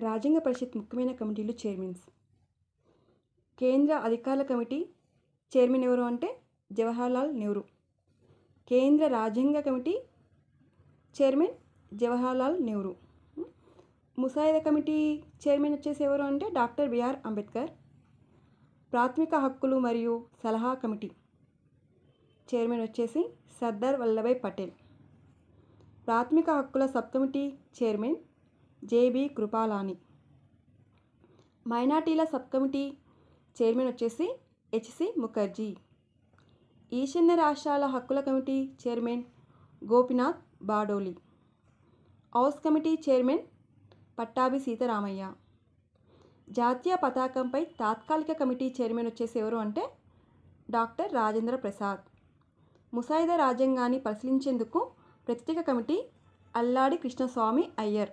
రాజ్యాంగ పరిషత్ ముఖ్యమైన కమిటీలు చైర్మన్స్. కేంద్ర అధికారుల కమిటీ చైర్మన్ ఎవరు అంటే జవహర్లాల్ నెహ్రూ. కేంద్ర రాజ్యాంగ కమిటీ చైర్మన్ జవహర్లాల్ నెహ్రూ. ముసాయిదా కమిటీ చైర్మన్ వచ్చేసి ఎవరు అంటే డాక్టర్ బిఆర్ అంబేద్కర్. ప్రాథమిక హక్కులు మరియు సలహా కమిటీ చైర్మన్ వచ్చేసి సర్దార్ వల్లభాయ్ పటేల్. ప్రాథమిక హక్కుల sub committee chairman JB Kripalani. మైనార్టీల సబ్ కమిటీ చైర్మన్ వచ్చేసి హెచ్సి ముఖర్జీ. ఈశాన్య రాష్ట్రాల హక్కుల committee chairman Gopinath Bardoloi. House committee chairman Pattabhi Sitaramayya. జాతీయ పతాకంపై తాత్కాలిక కమిటీ చైర్మన్ వచ్చేసి ఎవరు అంటే డాక్టర్ రాజేంద్ర ప్రసాద్. ముసాయిదా రాజ్యాంగాన్ని పరిశీలించేందుకు ప్రత్యేక కమిటీ అల్లాడి కృష్ణస్వామి అయ్యర్.